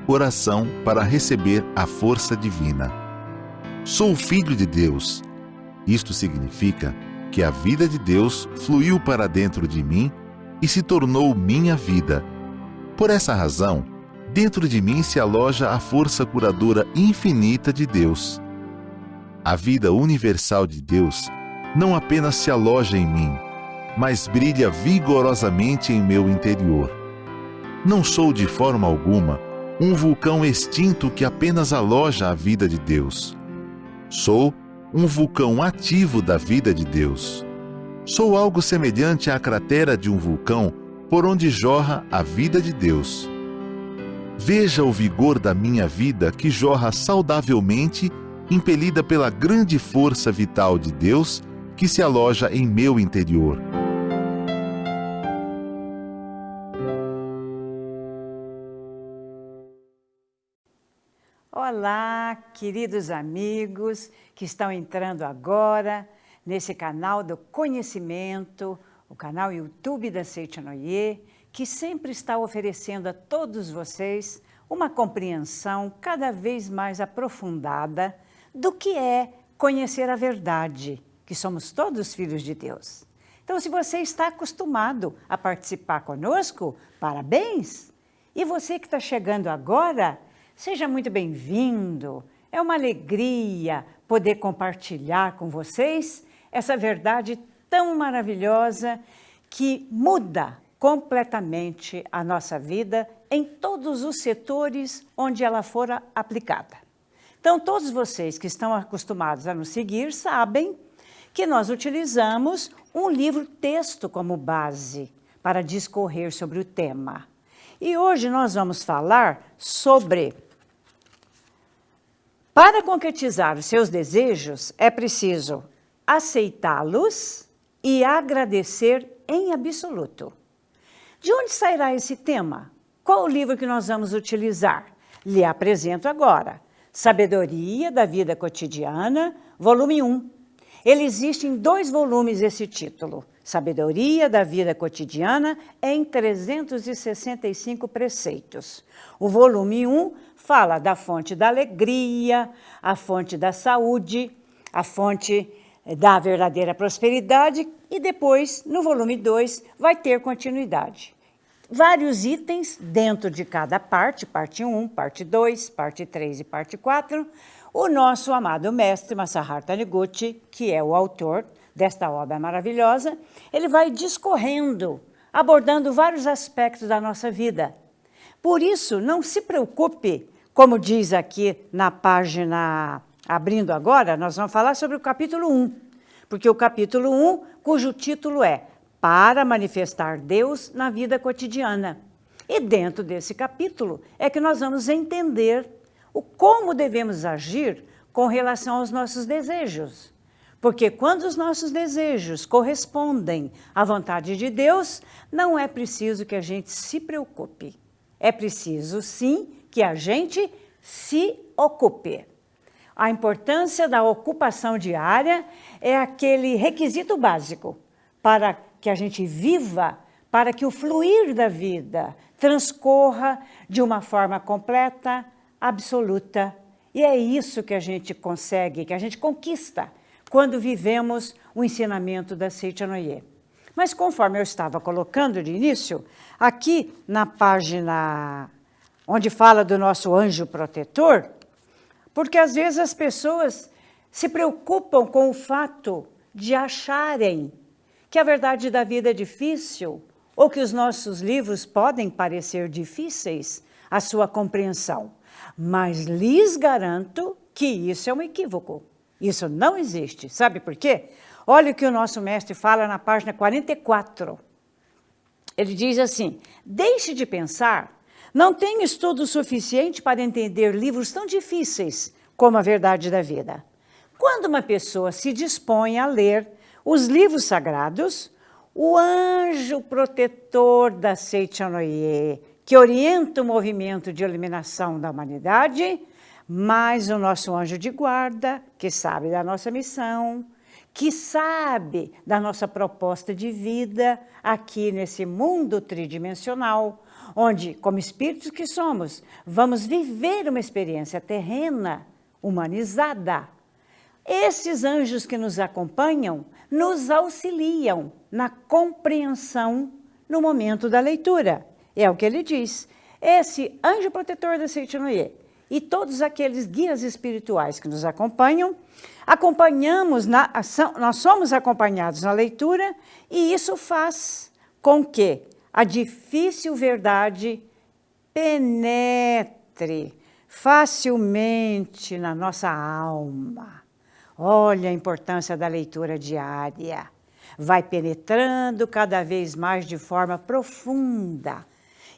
Oração para receber a força divina. Sou filho de Deus. Isto significa que a vida de Deus fluiu para dentro de mim e se tornou minha vida. Por essa razão, dentro de mim se aloja a força curadora infinita de Deus. A vida universal de Deus não apenas se aloja em mim, mas brilha vigorosamente em meu interior. Não sou de forma alguma um vulcão extinto que apenas aloja a vida de Deus. Sou um vulcão ativo da vida de Deus. Sou algo semelhante à cratera de um vulcão por onde jorra a vida de Deus. Veja o vigor da minha vida que jorra saudavelmente, impelida pela grande força vital de Deus que se aloja em meu interior. Olá, queridos amigos que estão entrando agora nesse canal do conhecimento, o canal YouTube da Seitanoye, que sempre está oferecendo a todos vocês uma compreensão cada vez mais aprofundada do que é conhecer a verdade, que somos todos filhos de Deus. Então, se você está acostumado a participar conosco, parabéns! E você que está chegando agora, seja muito bem-vindo. É uma alegria poder compartilhar com vocês essa verdade tão maravilhosa que muda completamente a nossa vida em todos os setores onde ela for aplicada. Então, todos vocês que estão acostumados a nos seguir sabem que nós utilizamos um livro-texto como base para discorrer sobre o tema. E hoje nós vamos falar sobre: para concretizar os seus desejos, é preciso aceitá-los e agradecer em absoluto. De onde sairá esse tema? Qual o livro que nós vamos utilizar? Lhe apresento agora. Sabedoria da Vida Cotidiana, volume 1. Ele existe em 2 volumes, esse título. Sabedoria da Vida Cotidiana em 365 preceitos. O volume 1 fala da fonte da alegria, a fonte da saúde, a fonte da verdadeira prosperidade e depois, no volume 2, vai ter continuidade. Vários itens dentro de cada parte 1, parte 2, parte 3 e parte 4. O nosso amado mestre Masaharu Taniguchi, que é o autor desta obra maravilhosa, ele vai discorrendo, abordando vários aspectos da nossa vida. Por isso, não se preocupe, como diz aqui na página, abrindo agora, nós vamos falar sobre o capítulo 1, porque o capítulo 1, cujo título é Para Manifestar Deus na Vida Cotidiana. E dentro desse capítulo é que nós vamos entender como devemos agir com relação aos nossos desejos. Porque quando os nossos desejos correspondem à vontade de Deus, não é preciso que a gente se preocupe. É preciso, sim, que a gente se ocupe. A importância da ocupação diária é aquele requisito básico para que a gente viva, para que o fluir da vida transcorra de uma forma completa, absoluta. E é isso que a gente consegue, que a gente conquista quando vivemos o ensinamento da Seitanoye. Mas conforme eu estava colocando de início, aqui na página onde fala do nosso anjo protetor, porque às vezes as pessoas se preocupam com o fato de acharem que a verdade da vida é difícil ou que os nossos livros podem parecer difíceis à sua compreensão. Mas lhes garanto que isso é um equívoco. Isso não existe. Sabe por quê? Olha o que o nosso mestre fala na página 44. Ele diz assim: deixe de pensar, não tenho estudo suficiente para entender livros tão difíceis como a verdade da vida. Quando uma pessoa se dispõe a ler os livros sagrados, o anjo protetor da Seitanoye, que orienta o movimento de eliminação da humanidade, mais o nosso anjo de guarda, que sabe da nossa missão, que sabe da nossa proposta de vida aqui nesse mundo tridimensional, onde, como espíritos que somos, vamos viver uma experiência terrena, humanizada. Esses anjos que nos acompanham nos auxiliam na compreensão no momento da leitura. É o que ele diz. Esse anjo protetor da Seitinoye e todos aqueles guias espirituais que nos acompanham, nós somos acompanhados na leitura e isso faz com que a difícil verdade penetre facilmente na nossa alma. Olha a importância da leitura diária. Vai penetrando cada vez mais de forma profunda.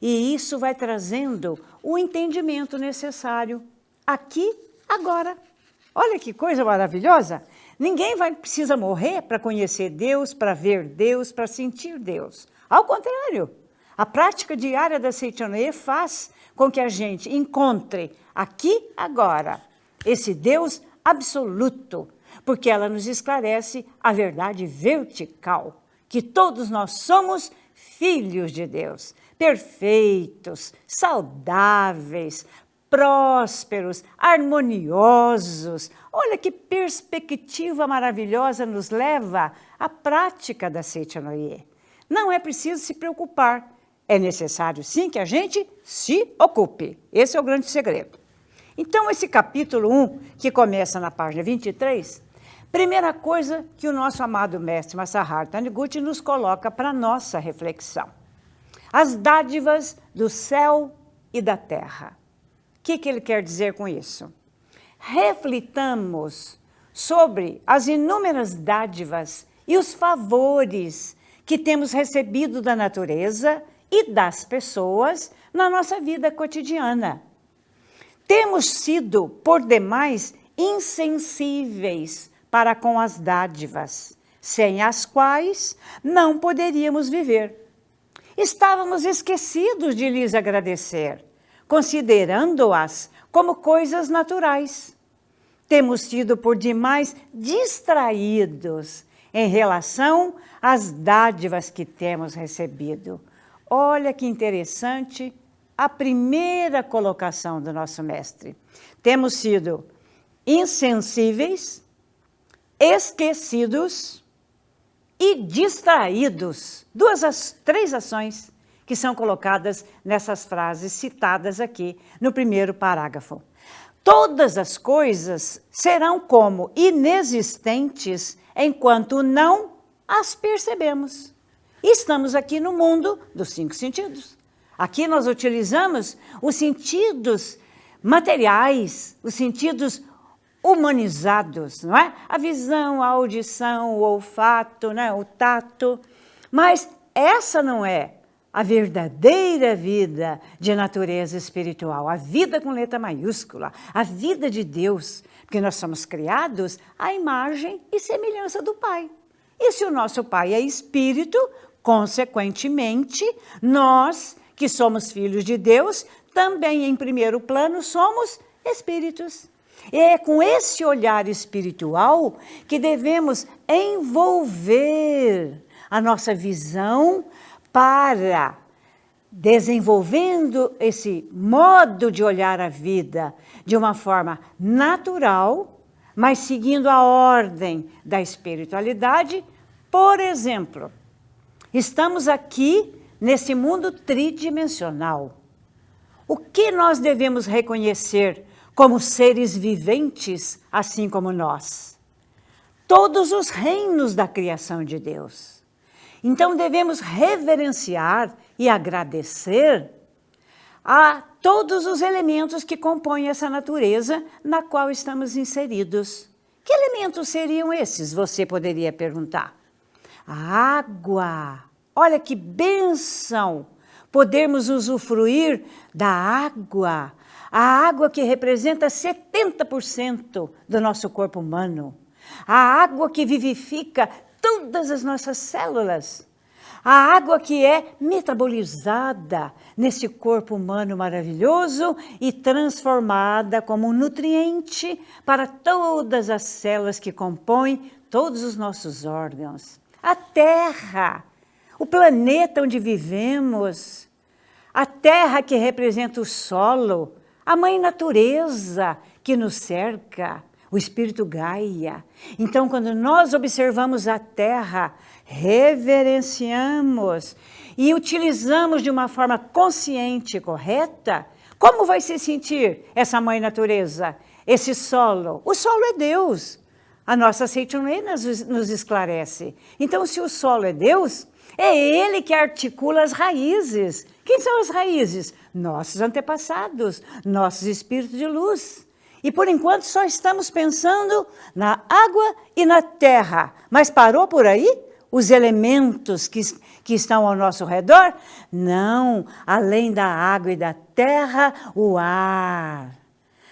E isso vai trazendo o entendimento necessário aqui, agora. Olha que coisa maravilhosa! Ninguém precisa morrer para conhecer Deus, para ver Deus, para sentir Deus. Ao contrário, a prática diária da Seitinoye faz com que a gente encontre aqui, agora, esse Deus absoluto, porque ela nos esclarece a verdade vertical, que todos nós somos filhos de Deus, perfeitos, saudáveis, prósperos, harmoniosos. Olha que perspectiva maravilhosa nos leva à prática da Seitinoye. Não é preciso se preocupar, é necessário sim que a gente se ocupe. Esse é o grande segredo. Então, esse capítulo 1, que começa na página 23, primeira coisa que o nosso amado mestre Masaharu Taniguchi nos coloca para nossa reflexão. As dádivas do céu e da terra. O que ele quer dizer com isso? Reflitamos sobre as inúmeras dádivas e os favores que temos recebido da natureza e das pessoas na nossa vida cotidiana. Temos sido, por demais, insensíveis para com as dádivas, sem as quais não poderíamos viver. Estávamos esquecidos de lhes agradecer, considerando-as como coisas naturais. Temos sido, por demais, distraídos em relação às dádivas que temos recebido. Olha que interessante a primeira colocação do nosso mestre. Temos sido insensíveis, esquecidos e distraídos. Três ações que são colocadas nessas frases citadas aqui no primeiro parágrafo. Todas as coisas serão como inexistentes enquanto não as percebemos. Estamos aqui no mundo dos 5 sentidos. Aqui nós utilizamos os sentidos materiais, os sentidos humanizados, não é? A visão, a audição, o olfato, né? O tato. Mas essa não é a verdadeira vida de natureza espiritual, a vida com letra maiúscula, a vida de Deus, porque nós somos criados à imagem e semelhança do Pai. E se o nosso Pai é espírito, consequentemente, nós, que somos filhos de Deus, também em primeiro plano somos espíritos. E é com esse olhar espiritual que devemos envolver a nossa visão para, desenvolvendo esse modo de olhar a vida de uma forma natural, mas seguindo a ordem da espiritualidade. Por exemplo, estamos aqui nesse mundo tridimensional. O que nós devemos reconhecer como seres viventes, assim como nós? Todos os reinos da criação de Deus. Então devemos reverenciar e agradecer a todos os elementos que compõem essa natureza na qual estamos inseridos. Que elementos seriam esses? Você poderia perguntar. A água. Olha que bênção podermos usufruir da água. A água que representa 70% do nosso corpo humano. A água que vivifica todas as nossas células. A água que é metabolizada nesse corpo humano maravilhoso e transformada como um nutriente para todas as células que compõem todos os nossos órgãos. A terra, o planeta onde vivemos, a terra que representa o solo, a mãe natureza que nos cerca, o espírito Gaia. Então, quando nós observamos a terra, reverenciamos e utilizamos de uma forma consciente e correta, como vai se sentir essa mãe natureza, esse solo? O solo é Deus. A nossa Seitonei nos esclarece. Então, se o solo é Deus, é Ele que articula as raízes. Quem são as raízes? Nossos antepassados, nossos espíritos de luz. E por enquanto só estamos pensando na água e na terra. Mas parou por aí? Os elementos que estão ao nosso redor? Não, além da água e da terra, o ar.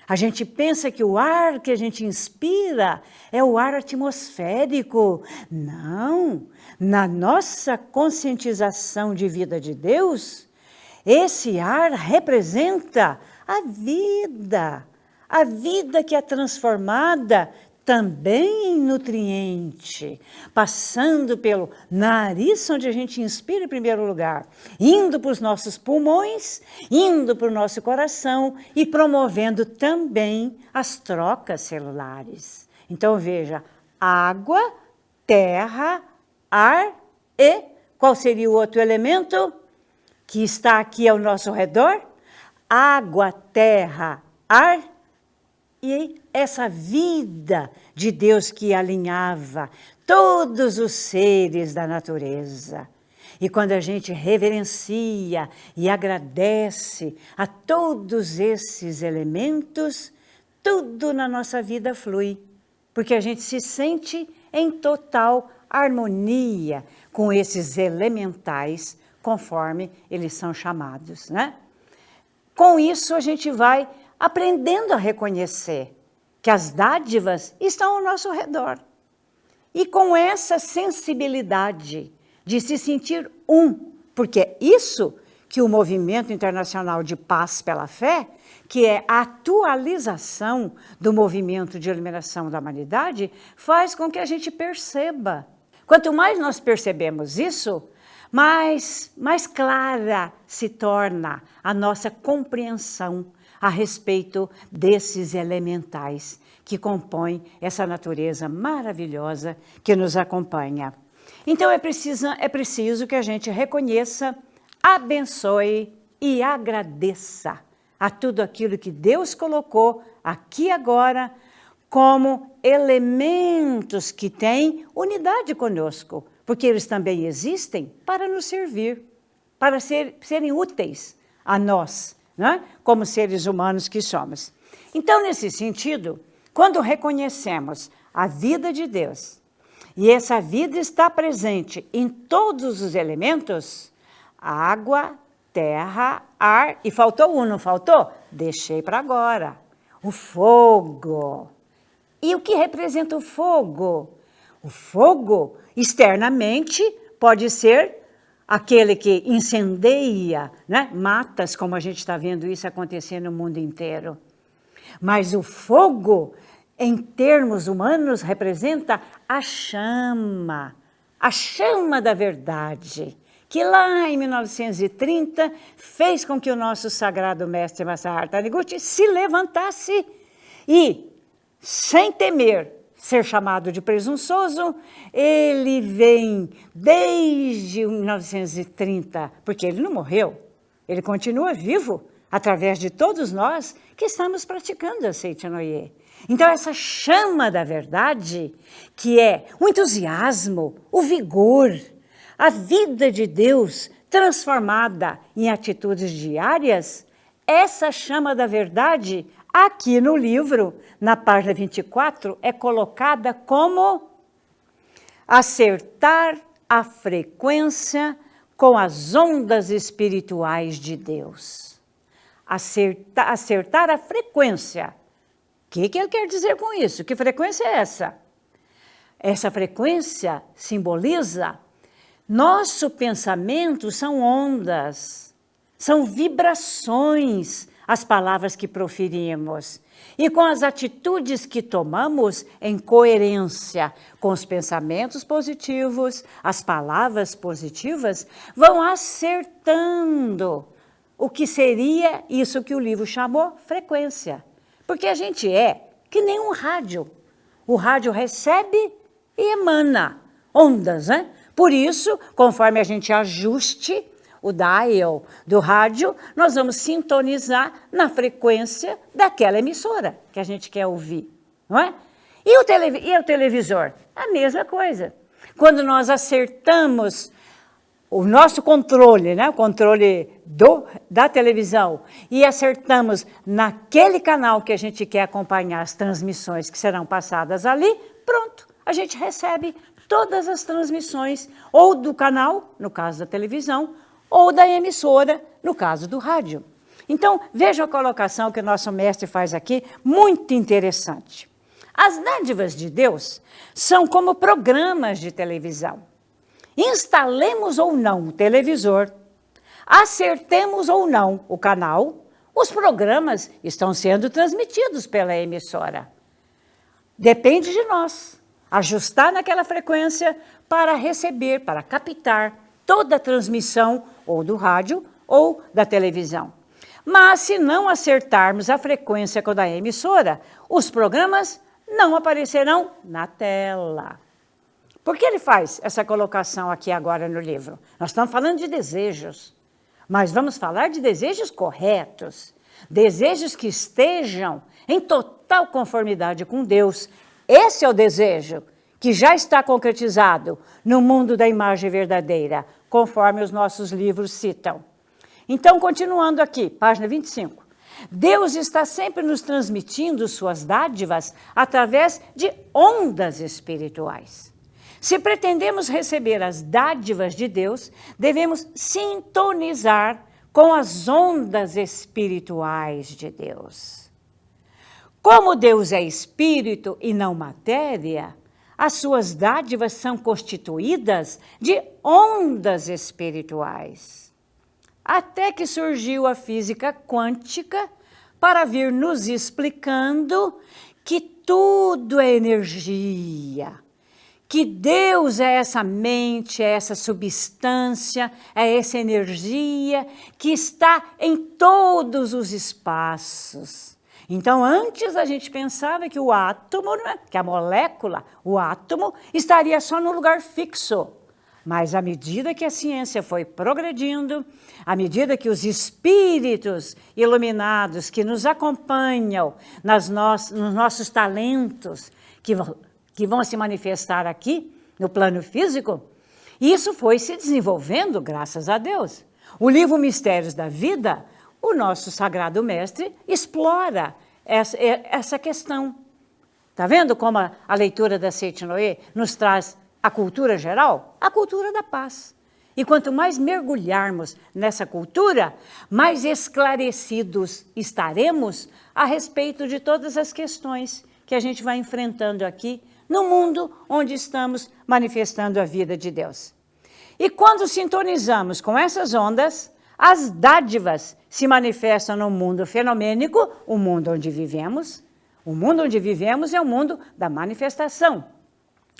A gente pensa que o ar que a gente inspira é o ar atmosférico. Não, na nossa conscientização de vida de Deus, esse ar representa a vida que é transformada também em nutriente, passando pelo nariz, onde a gente inspira em primeiro lugar, indo para os nossos pulmões, indo para o nosso coração e promovendo também as trocas celulares. Então veja, água, terra, ar e qual seria o outro elemento que está aqui ao nosso redor? Água, terra, ar e essa vida de Deus que alinhava todos os seres da natureza. E quando a gente reverencia e agradece a todos esses elementos, tudo na nossa vida flui, porque a gente se sente em total harmonia com esses elementais, conforme eles são chamados, né? Com isso, a gente vai aprendendo a reconhecer que as dádivas estão ao nosso redor. E com essa sensibilidade de se sentir porque é isso que o Movimento Internacional de Paz pela Fé, que é a atualização do movimento de iluminação da humanidade, faz com que a gente perceba. Quanto mais nós percebemos isso, mais clara se torna a nossa compreensão a respeito desses elementais que compõem essa natureza maravilhosa que nos acompanha. Então é preciso que a gente reconheça, abençoe e agradeça a tudo aquilo que Deus colocou aqui agora como elementos que têm unidade conosco, porque eles também existem para nos servir, para serem úteis a nós, né? Como seres humanos que somos. Então, nesse sentido, quando reconhecemos a vida de Deus, e essa vida está presente em todos os elementos, água, terra, ar, e faltou um, não faltou? Deixei para agora, o fogo. E o que representa o fogo? O fogo, externamente, pode ser aquele que incendeia, né? Matas, como a gente está vendo isso acontecer no mundo inteiro. Mas o fogo, em termos humanos, representa a chama da verdade, que lá em 1930 fez com que o nosso sagrado mestre Masaharu Taniguchi se levantasse e, sem temer ser chamado de presunçoso, ele vem desde 1930, porque ele não morreu, ele continua vivo através de todos nós que estamos praticando a Seitanoye. Então essa chama da verdade, que é o entusiasmo, o vigor, a vida de Deus transformada em atitudes diárias, essa chama da verdade, aqui no livro, na página 24, é colocada como acertar a frequência com as ondas espirituais de Deus. Acertar a frequência. O que ele quer dizer com isso? Que frequência é essa? Essa frequência simboliza nosso pensamento, são ondas, são vibrações, as palavras que proferimos. E com as atitudes que tomamos em coerência com os pensamentos positivos, as palavras positivas, vão acertando o que seria isso que o livro chamou frequência. Porque a gente é que nem um rádio. O rádio recebe e emana ondas, né? Por isso, conforme a gente ajuste o dial do rádio, nós vamos sintonizar na frequência daquela emissora que a gente quer ouvir, não é? E o televisor? A mesma coisa. Quando nós acertamos o nosso controle, né? O controle da televisão, e acertamos naquele canal que a gente quer acompanhar as transmissões que serão passadas ali, pronto, a gente recebe todas as transmissões, ou do canal, no caso da televisão, ou da emissora, no caso do rádio. Então, veja a colocação que o nosso mestre faz aqui, muito interessante. As dádivas de Deus são como programas de televisão. Instalemos ou não o televisor, acertemos ou não o canal, os programas estão sendo transmitidos pela emissora. Depende de nós ajustar naquela frequência para receber, para captar toda a transmissão ou do rádio ou da televisão. Mas se não acertarmos a frequência com a da emissora, os programas não aparecerão na tela. Por que ele faz essa colocação aqui agora no livro? Nós estamos falando de desejos, mas vamos falar de desejos corretos, desejos que estejam em total conformidade com Deus. Esse é o desejo que já está concretizado no mundo da imagem verdadeira, conforme os nossos livros citam. Então, continuando aqui, página 25. Deus está sempre nos transmitindo suas dádivas através de ondas espirituais. Se pretendemos receber as dádivas de Deus, devemos sintonizar com as ondas espirituais de Deus. Como Deus é espírito e não matéria, as suas dádivas são constituídas de ondas espirituais. Até que surgiu a física quântica para vir nos explicando que tudo é energia, que Deus é essa mente, é essa substância, é essa energia que está em todos os espaços. Então, antes a gente pensava que o átomo, que a molécula, o átomo, estaria só no lugar fixo. Mas à medida que a ciência foi progredindo, à medida que os espíritos iluminados que nos acompanham nos nossos talentos, que vão se manifestar aqui no plano físico, isso foi se desenvolvendo, graças a Deus. O livro Mistérios da Vida, o nosso Sagrado Mestre explora essa questão. Está vendo como a leitura da Seite Noé nos traz a cultura geral? A cultura da paz. E quanto mais mergulharmos nessa cultura, mais esclarecidos estaremos a respeito de todas as questões que a gente vai enfrentando aqui no mundo onde estamos manifestando a vida de Deus. E quando sintonizamos com essas ondas, as dádivas se manifestam no mundo fenomênico, o mundo onde vivemos. O mundo onde vivemos é o mundo da manifestação.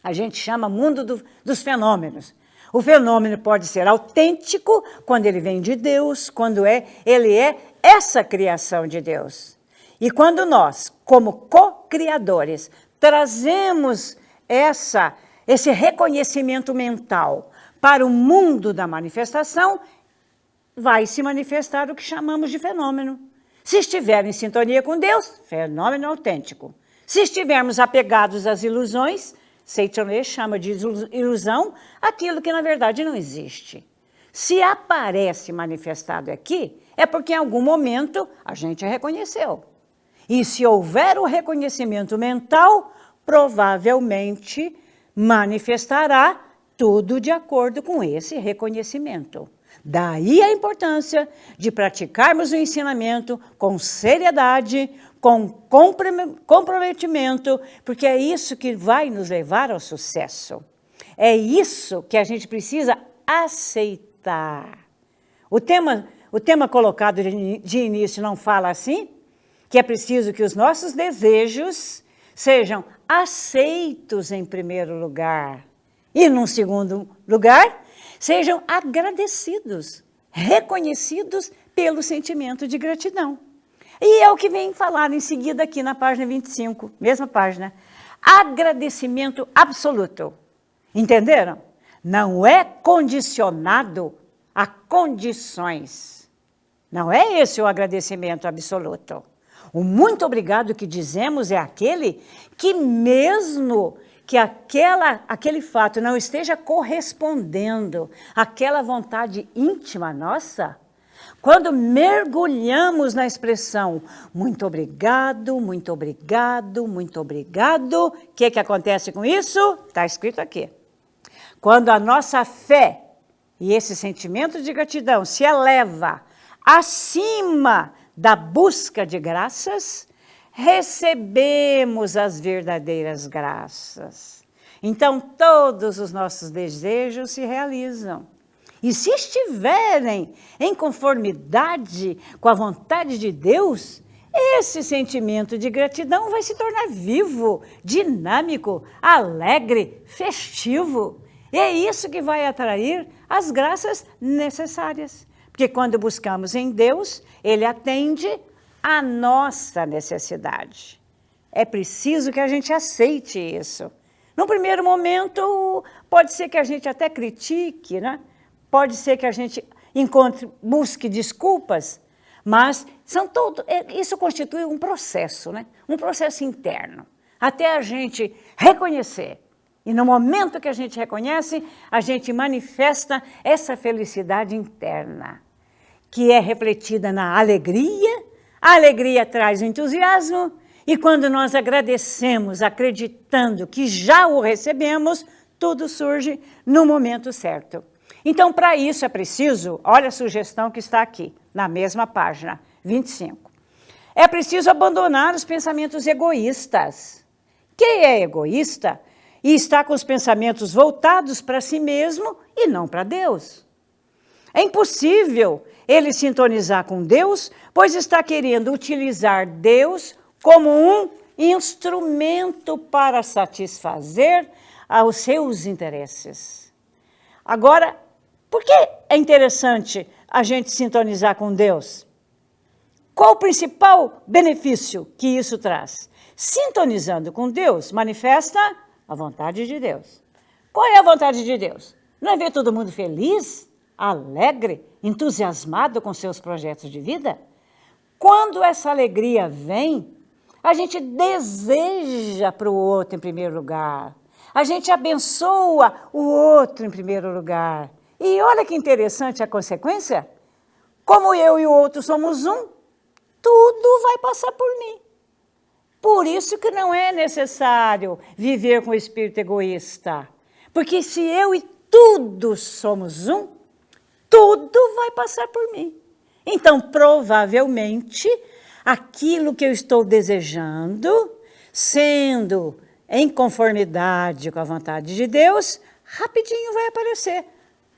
A gente chama mundo dos fenômenos. O fenômeno pode ser autêntico quando ele vem de Deus, quando ele é essa criação de Deus. E quando nós, como co-criadores, trazemos esse reconhecimento mental para o mundo da manifestação, vai se manifestar o que chamamos de fenômeno. Se estiver em sintonia com Deus, fenômeno autêntico. Se estivermos apegados às ilusões, Seitonê chama de ilusão aquilo que na verdade não existe. Se aparece manifestado aqui, é porque em algum momento a gente a reconheceu. E se houver o reconhecimento mental, provavelmente manifestará tudo de acordo com esse reconhecimento. Daí a importância de praticarmos o ensinamento com seriedade, com comprometimento, porque é isso que vai nos levar ao sucesso. É isso que a gente precisa aceitar. O tema colocado de início não fala assim? Que é preciso que os nossos desejos sejam aceitos em primeiro lugar. E, num segundo lugar, sejam agradecidos, reconhecidos pelo sentimento de gratidão. E é o que vem falar em seguida aqui na página 25, mesma página. Agradecimento absoluto. Entenderam? Não é condicionado a condições. Não é esse o agradecimento absoluto. O muito obrigado que dizemos é aquele que mesmo que aquele fato não esteja correspondendo àquela vontade íntima nossa, quando mergulhamos na expressão muito obrigado, muito obrigado, muito obrigado, o que acontece com isso? Está escrito aqui. Quando a nossa fé e esse sentimento de gratidão se eleva acima da busca de graças, recebemos as verdadeiras graças. Então, todos os nossos desejos se realizam. E se estiverem em conformidade com a vontade de Deus, esse sentimento de gratidão vai se tornar vivo, dinâmico, alegre, festivo. E é isso que vai atrair as graças necessárias. Porque quando buscamos em Deus, Ele atende a nossa necessidade. É preciso que a gente aceite isso. No primeiro momento, pode ser que a gente até critique, né? Pode ser que a gente busque desculpas, mas isso constitui um processo, né? Um processo interno, até a gente reconhecer. E no momento que a gente reconhece, a gente manifesta essa felicidade interna, que é refletida na alegria. A alegria traz o entusiasmo, e quando nós agradecemos, acreditando que já o recebemos, tudo surge no momento certo. Então, para isso é preciso, olha a sugestão que está aqui, na mesma página, 25. É preciso abandonar os pensamentos egoístas. Quem é egoísta e está com os pensamentos voltados para si mesmo e não para Deus? É impossível ele sintonizar com Deus, pois está querendo utilizar Deus como um instrumento para satisfazer aos seus interesses. Agora, por que é interessante a gente sintonizar com Deus? Qual o principal benefício que isso traz? Sintonizando com Deus, manifesta a vontade de Deus. Qual é a vontade de Deus? Não é ver todo mundo feliz, alegre, entusiasmado com seus projetos de vida? Quando essa alegria vem, a gente deseja para o outro em primeiro lugar. A gente abençoa o outro em primeiro lugar. E olha que interessante a consequência. Como eu e o outro somos um, tudo vai passar por mim. Por isso que não é necessário viver com o espírito egoísta. Porque se eu e tudo somos um, tudo vai passar por mim. Então, provavelmente, aquilo que eu estou desejando, sendo em conformidade com a vontade de Deus, rapidinho vai aparecer.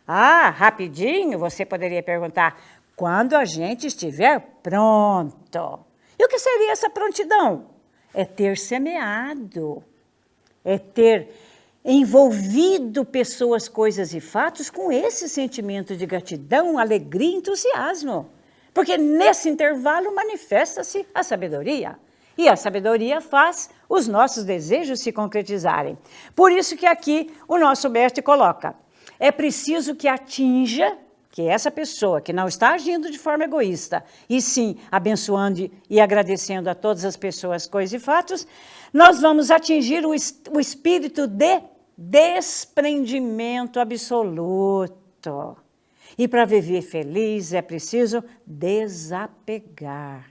Ah, rapidinho, você poderia perguntar, quando a gente estiver pronto. E o que seria essa prontidão? É ter semeado, é ter envolvido pessoas, coisas e fatos com esse sentimento de gratidão, alegria e entusiasmo. Porque nesse intervalo manifesta-se a sabedoria. E a sabedoria faz os nossos desejos se concretizarem. Por isso que aqui o nosso mestre coloca, é preciso que atinja, que essa pessoa que não está agindo de forma egoísta, e sim abençoando e agradecendo a todas as pessoas, coisas e fatos, nós vamos atingir o espírito de desprendimento absoluto. E para viver feliz é preciso desapegar.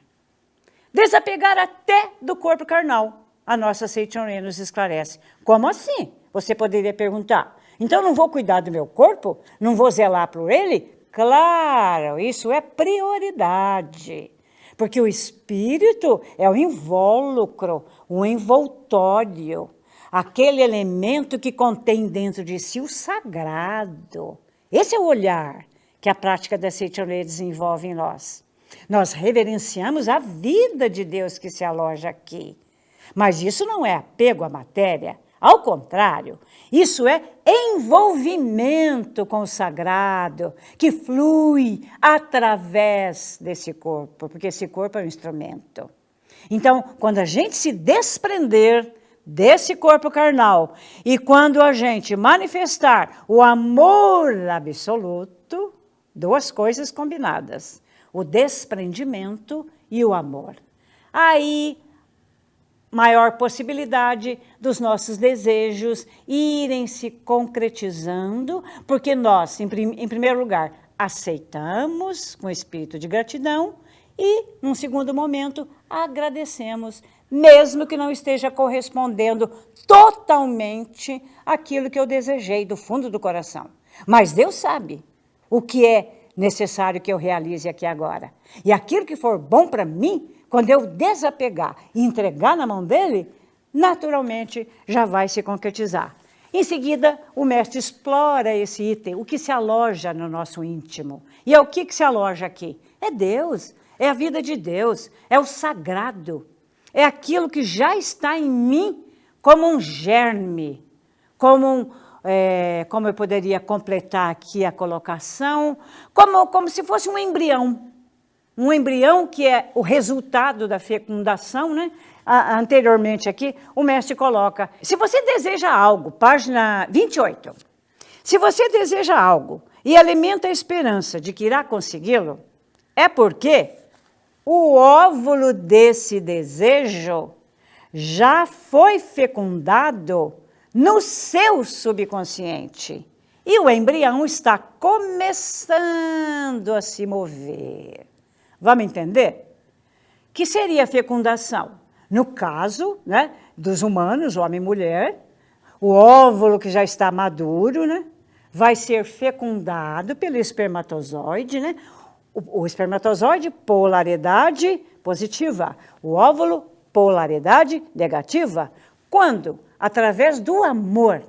Desapegar até do corpo carnal. A nossa Seitonê nos esclarece. Como assim? Você poderia perguntar. Então não vou cuidar do meu corpo? Não vou zelar por ele? Claro, isso é prioridade. Porque o espírito é o invólucro, o envoltório. Aquele elemento que contém dentro de si o sagrado. Esse é o olhar que a prática da Seitonê desenvolve em nós. Nós reverenciamos a vida de Deus que se aloja aqui. Mas isso não é apego à matéria, Ao contrário, isso é envolvimento com o sagrado, que flui através desse corpo, porque esse corpo é um instrumento. Então, quando a gente se desprender desse corpo carnal e quando a gente manifestar o amor absoluto, duas coisas combinadas, o desprendimento e o amor. Aí, maior possibilidade dos nossos desejos irem se concretizando, porque nós, em primeiro lugar, aceitamos com espírito de gratidão e, num segundo momento, agradecemos, mesmo que não esteja correspondendo totalmente àquilo que eu desejei do fundo do coração. Mas Deus sabe o que é necessário que eu realize aqui agora. E aquilo que for bom para mim, quando eu desapegar e entregar na mão dele, naturalmente já vai se concretizar. Em seguida, o mestre explora esse item, o que se aloja no nosso íntimo. E é o que se aloja aqui? É Deus, é a vida de Deus, é o sagrado. É aquilo que já está em mim como um germe, como eu poderia completar aqui a colocação, como se fosse um embrião. Um embrião que é o resultado da fecundação, né? Anteriormente aqui, o mestre coloca, se você deseja algo, página 28, se você deseja algo e alimenta a esperança de que irá consegui-lo, é porque o óvulo desse desejo já foi fecundado no seu subconsciente e o embrião está começando a se mover. Vamos entender? Que seria a fecundação? No caso, né, dos humanos, homem e mulher, o óvulo que já está maduro, né, vai ser fecundado pelo espermatozoide, né? O espermatozoide, polaridade positiva. O óvulo, polaridade negativa. Quando? Através do amor.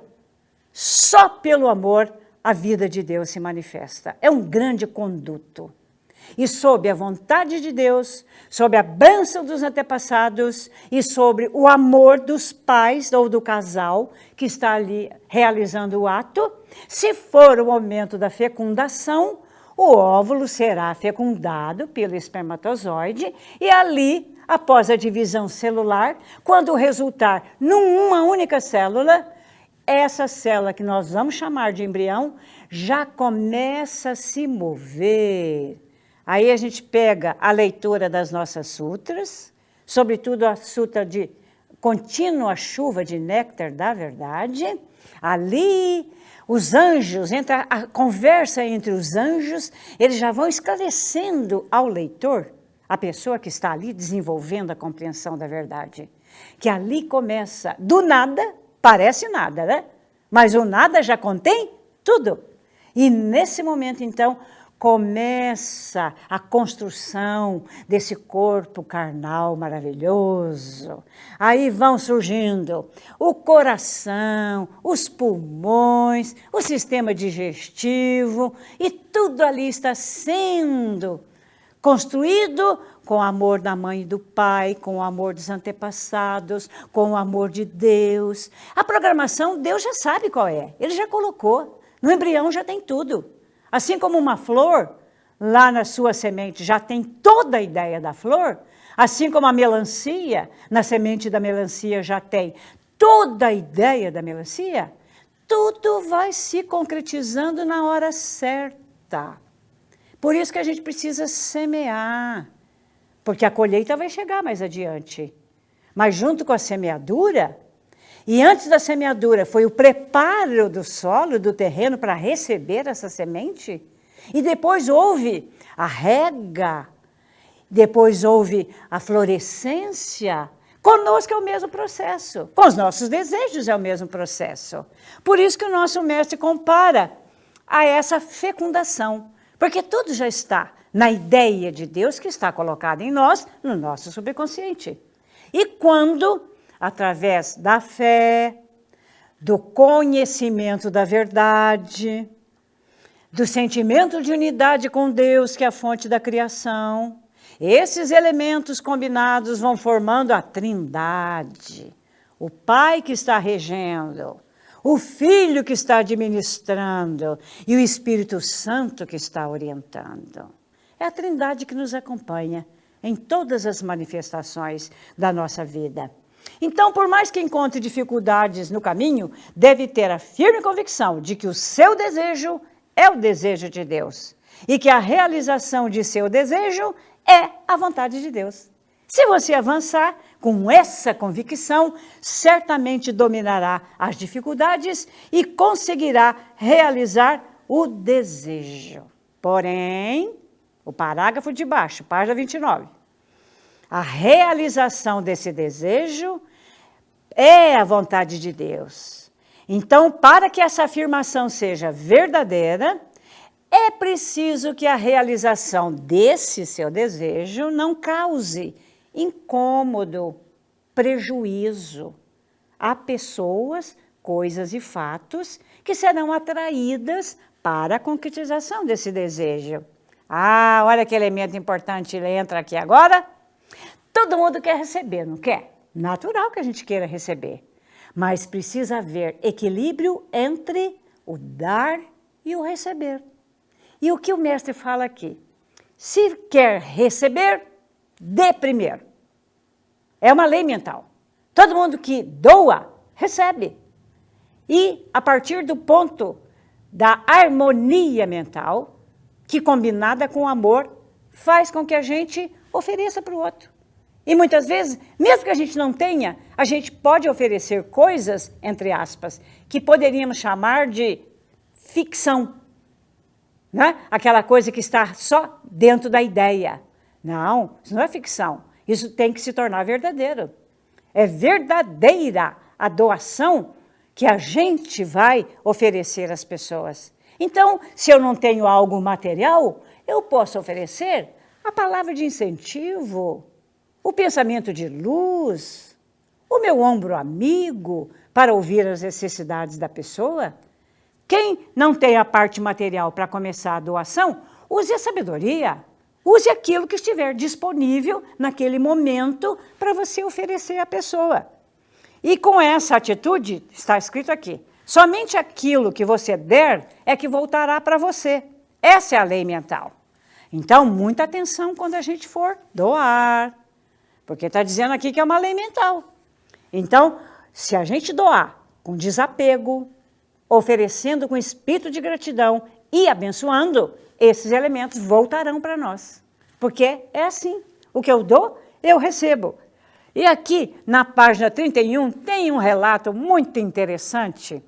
Só pelo amor a vida de Deus se manifesta. É um grande conduto. E sob a vontade de Deus, sob a bênção dos antepassados e sobre o amor dos pais ou do casal que está ali realizando o ato, se for o momento da fecundação, o óvulo será fecundado pelo espermatozoide e ali, após a divisão celular, quando resultar numa única célula, essa célula que nós vamos chamar de embrião já começa a se mover. Aí a gente pega a leitura das nossas sutras, sobretudo a sutra de contínua chuva de néctar da verdade. Ali, os anjos, entre a conversa entre os anjos, eles já vão esclarecendo ao leitor, a pessoa que está ali desenvolvendo a compreensão da verdade, que ali começa, do nada, parece nada, né? Mas o nada já contém tudo. E nesse momento, então, começa a construção desse corpo carnal maravilhoso. Aí vão surgindo o coração, os pulmões, o sistema digestivo, e tudo ali está sendo construído com o amor da mãe e do pai, com o amor dos antepassados, com o amor de Deus. A programação, Deus já sabe qual é, ele já colocou. No embrião já tem tudo. Assim como uma flor, lá na sua semente já tem toda a ideia da flor, assim como a melancia, na semente da melancia já tem toda a ideia da melancia, tudo vai se concretizando na hora certa. Por isso que a gente precisa semear, porque a colheita vai chegar mais adiante. Mas junto com a semeadura, e antes da semeadura foi o preparo do solo, do terreno para receber essa semente, e depois houve a rega, depois houve a florescência. Conosco é o mesmo processo, com os nossos desejos é o mesmo processo. Por isso que o nosso mestre compara a essa fecundação, porque tudo já está na ideia de Deus que está colocada em nós, no nosso subconsciente. E quando, através da fé, do conhecimento da verdade, do sentimento de unidade com Deus, que é a fonte da criação, esses elementos combinados vão formando a trindade, o Pai que está regendo, o Filho que está administrando e o Espírito Santo que está orientando. É a Trindade que nos acompanha em todas as manifestações da nossa vida. Então, por mais que encontre dificuldades no caminho, deve ter a firme convicção de que o seu desejo é o desejo de Deus e que a realização de seu desejo é a vontade de Deus. Se você avançar com essa convicção, certamente dominará as dificuldades e conseguirá realizar o desejo. Porém, o parágrafo de baixo, página 29, a realização desse desejo é a vontade de Deus. Então, para que essa afirmação seja verdadeira, é preciso que a realização desse seu desejo não cause incômodo, prejuízo a pessoas, coisas e fatos que serão atraídas para a concretização desse desejo. Ah, olha que elemento importante, ele entra aqui agora. Todo mundo quer receber, não quer? Natural que a gente queira receber, mas precisa haver equilíbrio entre o dar e o receber. E o que o mestre fala aqui? Se quer receber, dê primeiro. É uma lei mental. Todo mundo que doa, recebe. E a partir do ponto da harmonia mental, que combinada com o amor, faz com que a gente ofereça para o outro. E muitas vezes, mesmo que a gente não tenha, a gente pode oferecer coisas, entre aspas, que poderíamos chamar de ficção. Né? Aquela coisa que está só dentro da ideia. Não, isso não é ficção. Isso tem que se tornar verdadeiro. É verdadeira a doação que a gente vai oferecer às pessoas. Então, se eu não tenho algo material, eu posso oferecer a palavra de incentivo, o pensamento de luz, o meu ombro amigo para ouvir as necessidades da pessoa. Quem não tem a parte material para começar a doação, use a sabedoria. Use aquilo que estiver disponível naquele momento para você oferecer à pessoa. E com essa atitude, está escrito aqui, somente aquilo que você der é que voltará para você. Essa é a lei mental. Então, muita atenção quando a gente for doar, porque está dizendo aqui que é uma lei mental. Então, se a gente doar com desapego, oferecendo com espírito de gratidão e abençoando, esses elementos voltarão para nós. Porque é assim, o que eu dou, eu recebo. E aqui, na página 31, tem um relato muito interessante,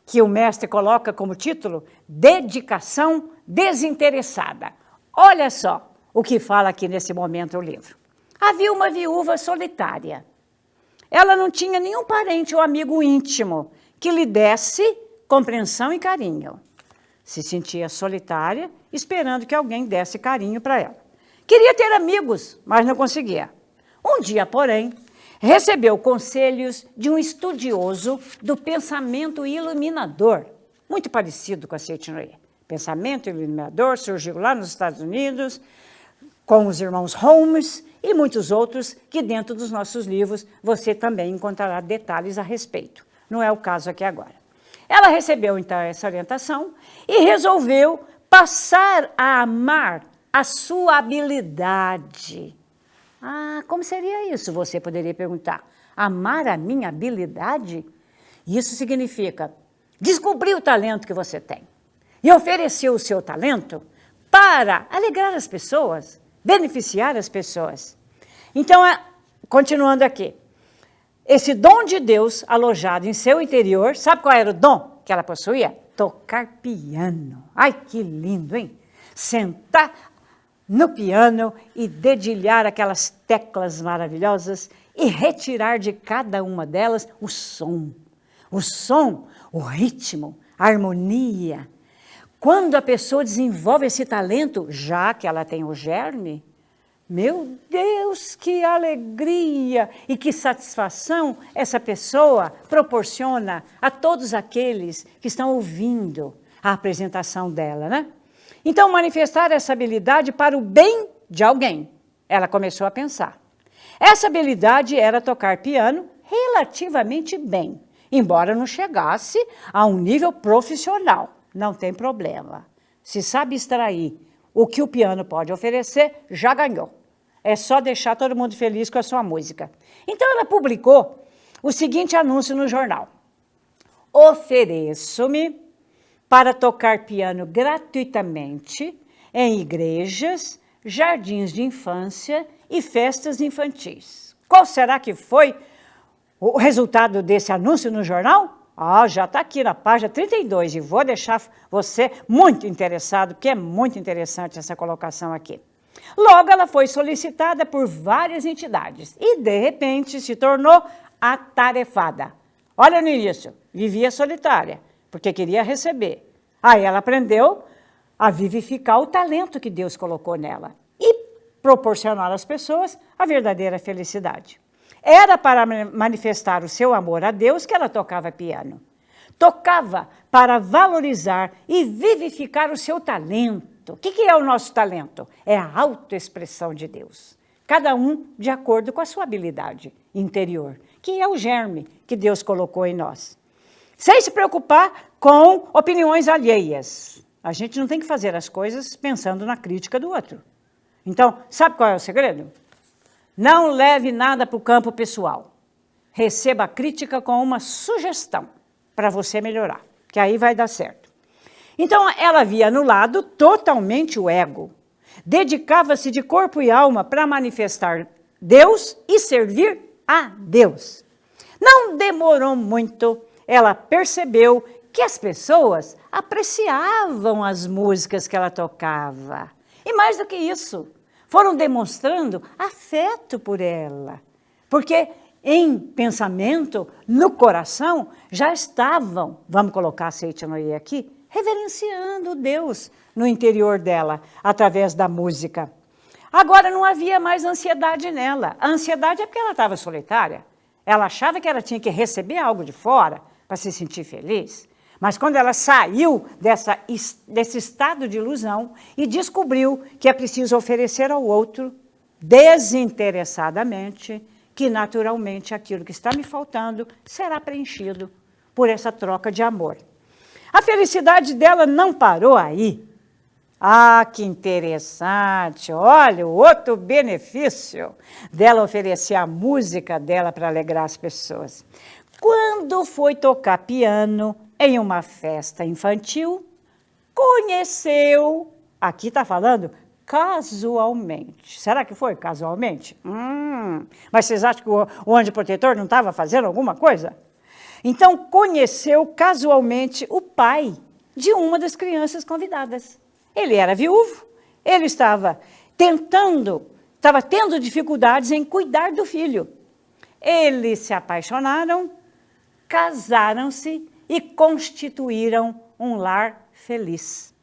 que o mestre coloca como título, Dedicação Desinteressada. Olha só o que fala aqui nesse momento o livro. Havia uma viúva solitária. Ela não tinha nenhum parente ou amigo íntimo que lhe desse compreensão e carinho. Se sentia solitária, esperando que alguém desse carinho para ela. Queria ter amigos, mas não conseguia. Um dia, porém, recebeu conselhos de um estudioso do pensamento iluminador, muito parecido com a Seitianoye. Pensamento iluminador surgiu lá nos Estados Unidos, com os irmãos Holmes e muitos outros, que dentro dos nossos livros você também encontrará detalhes a respeito. Não é o caso aqui agora. Ela recebeu, então, essa orientação e resolveu passar a amar a sua habilidade. Ah, como seria isso? Você poderia perguntar. Amar a minha habilidade? Isso significa descobrir o talento que você tem e oferecer o seu talento para alegrar as pessoas, beneficiar as pessoas. Então, continuando aqui. Esse dom de Deus alojado em seu interior, sabe qual era o dom que ela possuía? Tocar piano. Ai, que lindo, hein? Sentar no piano e dedilhar aquelas teclas maravilhosas e retirar de cada uma delas o som. O som, o ritmo, a harmonia. Quando a pessoa desenvolve esse talento, já que ela tem o germe, meu Deus, que alegria e que satisfação essa pessoa proporciona a todos aqueles que estão ouvindo a apresentação dela, né? Então, manifestar essa habilidade para o bem de alguém, ela começou a pensar. Essa habilidade era tocar piano, relativamente bem, embora não chegasse a um nível profissional. Não tem problema. Se sabe extrair o que o piano pode oferecer, já ganhou. É só deixar todo mundo feliz com a sua música. Então ela publicou o seguinte anúncio no jornal: ofereço-me para tocar piano gratuitamente em igrejas, jardins de infância e festas infantis. Qual será que foi o resultado desse anúncio no jornal? Já está aqui na página 32 e vou deixar você muito interessado, porque é muito interessante essa colocação aqui. Logo, ela foi solicitada por várias entidades e, de repente, se tornou atarefada. Olha no início, vivia solitária, porque queria receber. Aí ela aprendeu a vivificar o talento que Deus colocou nela e proporcionar às pessoas a verdadeira felicidade. Era para manifestar o seu amor a Deus que ela tocava piano. Tocava para valorizar e vivificar o seu talento. O que é o nosso talento? É a autoexpressão de Deus. Cada um de acordo com a sua habilidade interior, que é o germe que Deus colocou em nós. Sem se preocupar com opiniões alheias. A gente não tem que fazer as coisas pensando na crítica do outro. Então, sabe qual é o segredo? Não leve nada para o campo pessoal. Receba a crítica com uma sugestão para você melhorar, que aí vai dar certo. Então, ela havia anulado totalmente o ego. Dedicava-se de corpo e alma para manifestar Deus e servir a Deus. Não demorou muito, ela percebeu que as pessoas apreciavam as músicas que ela tocava. E mais do que isso, foram demonstrando afeto por ela, porque em pensamento, no coração, já estavam, vamos colocar aceite no i aqui, reverenciando Deus no interior dela, através da música. Agora não havia mais ansiedade nela. A ansiedade é porque ela estava solitária. Ela achava que ela tinha que receber algo de fora para se sentir feliz. Mas quando ela saiu desse estado de ilusão e descobriu que é preciso oferecer ao outro, desinteressadamente, que naturalmente aquilo que está me faltando será preenchido por essa troca de amor. A felicidade dela não parou aí. Que interessante! Olha, o outro benefício dela oferecer a música dela para alegrar as pessoas. Quando foi tocar piano em uma festa infantil, conheceu, aqui está falando, casualmente. Será que foi casualmente? Mas vocês acham que o anjo protetor não estava fazendo alguma coisa? Então, conheceu casualmente o pai de uma das crianças convidadas. Ele era viúvo, ele estava tendo dificuldades em cuidar do filho. Eles se apaixonaram, casaram-se e constituíram um lar feliz.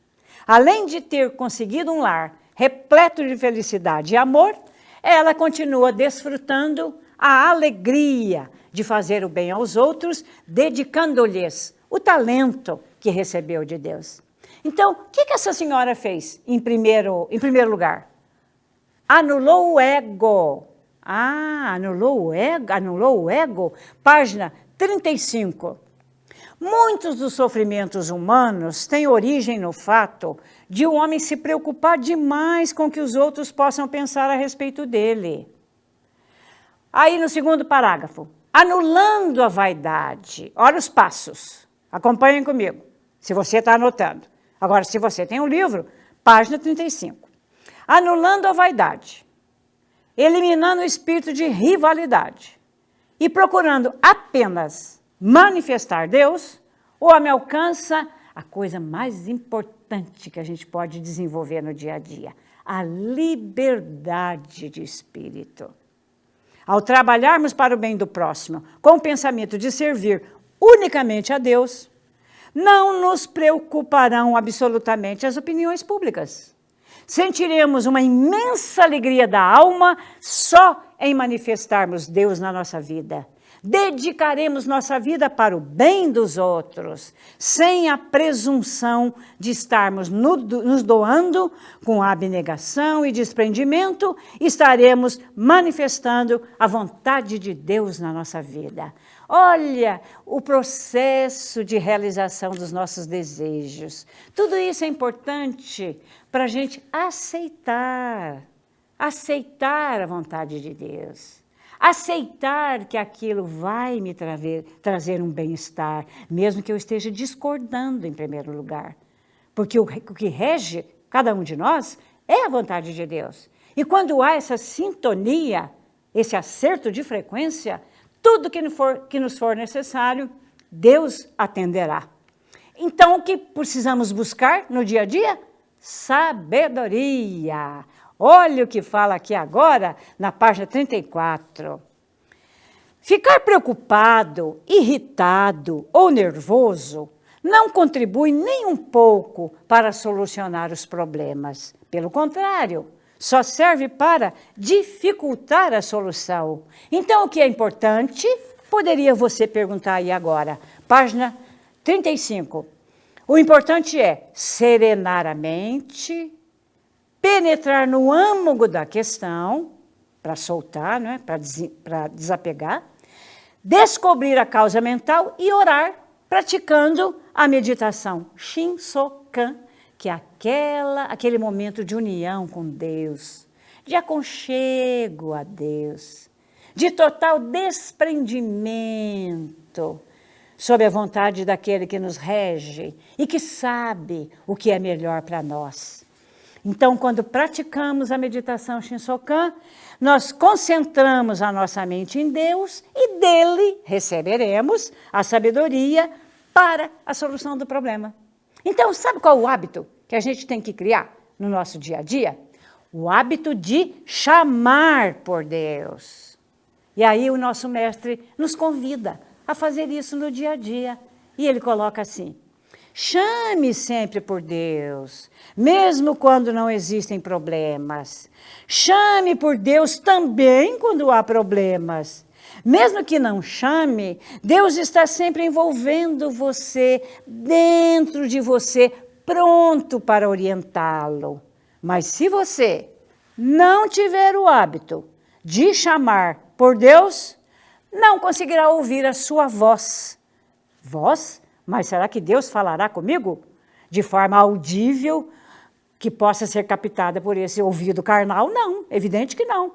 Além de ter conseguido um lar repleto de felicidade e amor, ela continua desfrutando a alegria de fazer o bem aos outros, dedicando-lhes o talento que recebeu de Deus. Então, o que essa senhora fez em primeiro lugar? Anulou o ego. Anulou o ego? Página 35. Muitos dos sofrimentos humanos têm origem no fato de o homem se preocupar demais com o que os outros possam pensar a respeito dele. Aí no segundo parágrafo, anulando a vaidade. Olha os passos, acompanhem comigo, se você está anotando. Agora, se você tem um livro, página 35. Anulando a vaidade, eliminando o espírito de rivalidade e procurando apenas manifestar Deus, o homem alcança a coisa mais importante que a gente pode desenvolver no dia a dia, a liberdade de espírito. Ao trabalharmos para o bem do próximo, com o pensamento de servir unicamente a Deus, não nos preocuparão absolutamente as opiniões públicas. Sentiremos uma imensa alegria da alma só em manifestarmos Deus na nossa vida. Dedicaremos nossa vida para o bem dos outros, sem a presunção de estarmos nos doando com abnegação e desprendimento, estaremos manifestando a vontade de Deus na nossa vida. Olha o processo de realização dos nossos desejos. Tudo isso é importante para a gente aceitar a vontade de Deus. Aceitar que aquilo vai me trazer um bem-estar, mesmo que eu esteja discordando em primeiro lugar. Porque o que rege cada um de nós é a vontade de Deus. E quando há essa sintonia, esse acerto de frequência, tudo que nos for necessário, Deus atenderá. Então, o que precisamos buscar no dia a dia? Sabedoria. Olha o que fala aqui agora, na página 34. Ficar preocupado, irritado ou nervoso não contribui nem um pouco para solucionar os problemas. Pelo contrário, só serve para dificultar a solução. Então, o que é importante, poderia você perguntar aí agora. Página 35. O importante é serenar a mente, penetrar no âmago da questão, para soltar, não é? Para desapegar, descobrir a causa mental e orar, praticando a meditação Shinsokan, que é aquele momento de união com Deus, de aconchego a Deus, de total desprendimento sob a vontade daquele que nos rege e que sabe o que é melhor para nós. Então, quando praticamos a meditação Shinsokan, nós concentramos a nossa mente em Deus e dele receberemos a sabedoria para a solução do problema. Então, sabe qual é o hábito que a gente tem que criar no nosso dia a dia? O hábito de chamar por Deus. E aí o nosso mestre nos convida a fazer isso no dia a dia. E ele coloca assim: chame sempre por Deus, mesmo quando não existem problemas. Chame por Deus também quando há problemas. Mesmo que não chame, Deus está sempre envolvendo você, dentro de você, pronto para orientá-lo. Mas se você não tiver o hábito de chamar por Deus, não conseguirá ouvir a sua voz. Voz? Mas será que Deus falará comigo de forma audível, que possa ser captada por esse ouvido carnal? Não, evidente que não.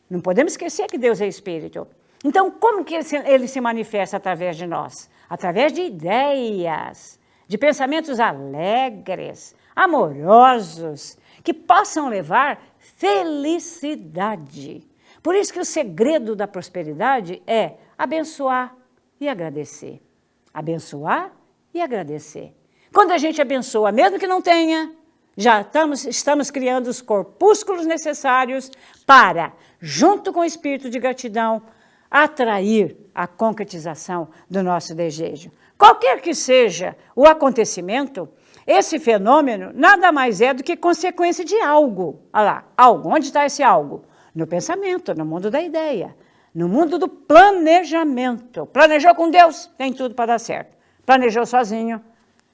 Não podemos esquecer que Deus é Espírito. Então, como que ele se manifesta através de nós? Através de ideias, de pensamentos alegres, amorosos, que possam levar felicidade. Por isso que o segredo da prosperidade é abençoar e agradecer. Abençoar e agradecer. Quando a gente abençoa, mesmo que não tenha, já estamos criando os corpúsculos necessários para, junto com o espírito de gratidão, atrair a concretização do nosso desejo. Qualquer que seja o acontecimento, esse fenômeno nada mais é do que consequência de algo. Olha lá, algo. Onde está esse algo? No pensamento, no mundo da ideia, no mundo do planejamento. Planejou com Deus, tem tudo para dar certo. Planejou sozinho,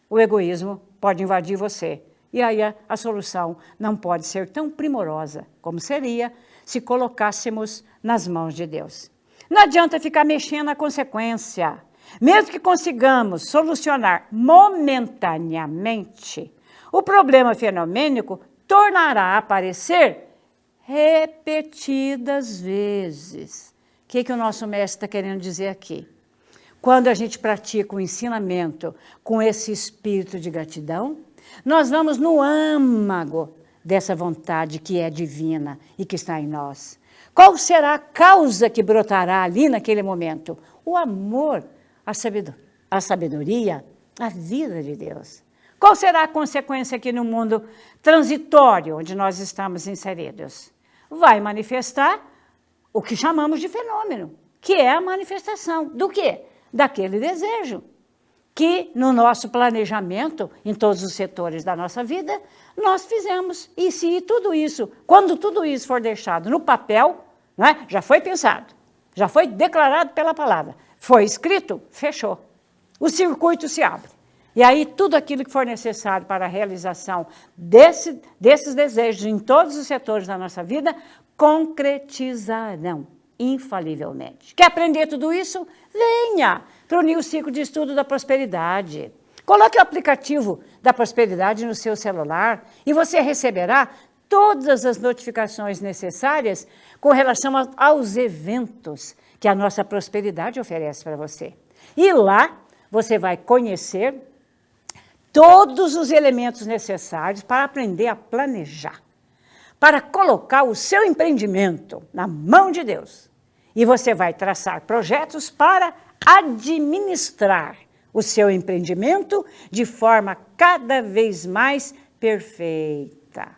o egoísmo pode invadir você. E aí a solução não pode ser tão primorosa como seria se colocássemos nas mãos de Deus. Não adianta ficar mexendo na consequência. Mesmo que consigamos solucionar momentaneamente, o problema fenomênico tornará a aparecer repetidas vezes. O que o nosso mestre está querendo dizer aqui? Quando a gente pratica o ensinamento com esse espírito de gratidão, nós vamos no âmago dessa vontade que é divina e que está em nós. Qual será a causa que brotará ali naquele momento? O amor, a sabedoria, a vida de Deus. Qual será a consequência aqui no mundo transitório onde nós estamos inseridos? Vai manifestar o que chamamos de fenômeno, que é a manifestação do quê? Daquele desejo, que no nosso planejamento, em todos os setores da nossa vida, nós fizemos. E se tudo isso, quando tudo isso for deixado no papel, não é? Já foi pensado, Já foi declarado pela palavra. Foi escrito, fechou. O circuito se abre. E aí tudo aquilo que for necessário para a realização desses desejos em todos os setores da nossa vida, concretizarão infalivelmente. Quer aprender tudo isso? Venha para unir o ciclo de estudo da prosperidade. Coloque o aplicativo da prosperidade no seu celular e você receberá todas as notificações necessárias com relação aos eventos que a nossa prosperidade oferece para você. E lá você vai conhecer todos os elementos necessários para aprender a planejar, para colocar o seu empreendimento na mão de Deus. E você vai traçar projetos para administrar o seu empreendimento de forma cada vez mais perfeita.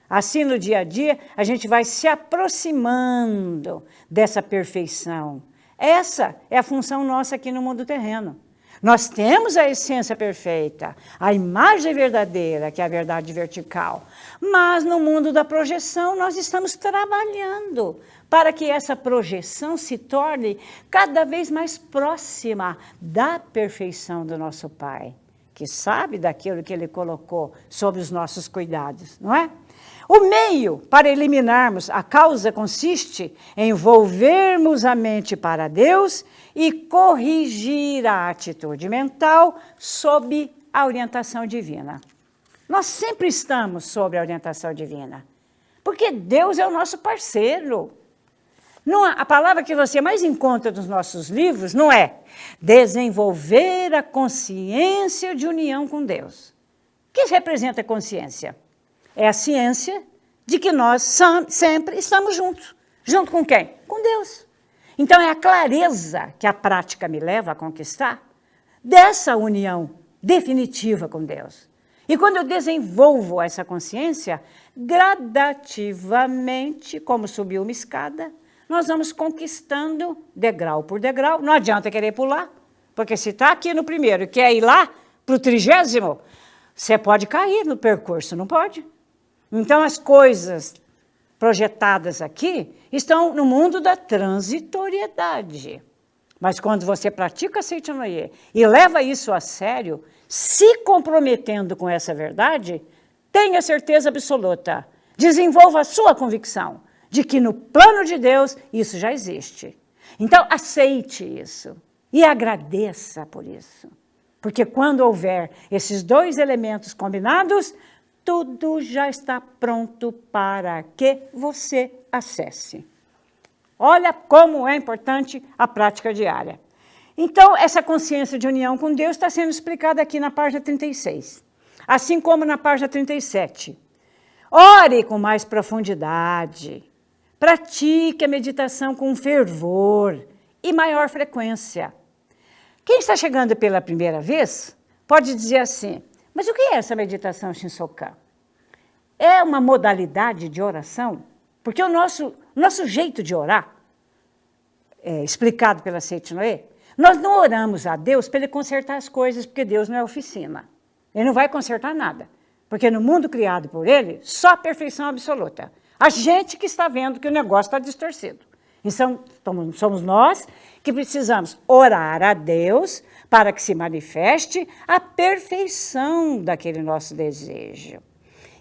Assim, no dia a dia, a gente vai se aproximando dessa perfeição. Essa é a função nossa aqui no mundo terreno. Nós temos a essência perfeita, a imagem verdadeira, que é a verdade vertical. Mas no mundo da projeção, nós estamos trabalhando para que essa projeção se torne cada vez mais próxima da perfeição do nosso Pai, que sabe daquilo que Ele colocou sobre os nossos cuidados, não é? O meio para eliminarmos a causa consiste em envolvermos a mente para Deus e corrigir a atitude mental sob a orientação divina. Nós sempre estamos sob a orientação divina, porque Deus é o nosso parceiro. Não, a palavra que você mais encontra nos nossos livros não é desenvolver a consciência de união com Deus. O que representa a consciência? É a ciência de que nós sempre estamos juntos. Junto com quem? Com Deus. Então é a clareza que a prática me leva a conquistar dessa união definitiva com Deus. E quando eu desenvolvo essa consciência, gradativamente, como subir uma escada, nós vamos conquistando degrau por degrau. Não adianta querer pular, porque se está aqui no primeiro e quer ir lá para o 30º, você pode cair no percurso, não pode? Então, as coisas projetadas aqui estão no mundo da transitoriedade. Mas quando você pratica a Seitanoye e leva isso a sério, se comprometendo com essa verdade, tenha certeza absoluta, desenvolva a sua convicção de que no plano de Deus isso já existe. Então, aceite isso e agradeça por isso. Porque quando houver esses dois elementos combinados, tudo já está pronto para que você acesse. Olha como é importante a prática diária. Então, essa consciência de união com Deus está sendo explicada aqui na página 36, assim como na página 37. Ore com mais profundidade, pratique a meditação com fervor e maior frequência. Quem está chegando pela primeira vez pode dizer assim, mas o que é essa meditação Shinsokan? É uma modalidade de oração? Porque o nosso jeito de orar, explicado pela Seitanoye, nós não oramos a Deus para Ele consertar as coisas, porque Deus não é oficina. Ele não vai consertar nada. Porque no mundo criado por Ele, só perfeição absoluta. A gente que está vendo que o negócio está distorcido. Então, somos nós que precisamos orar a Deus para que se manifeste a perfeição daquele nosso desejo.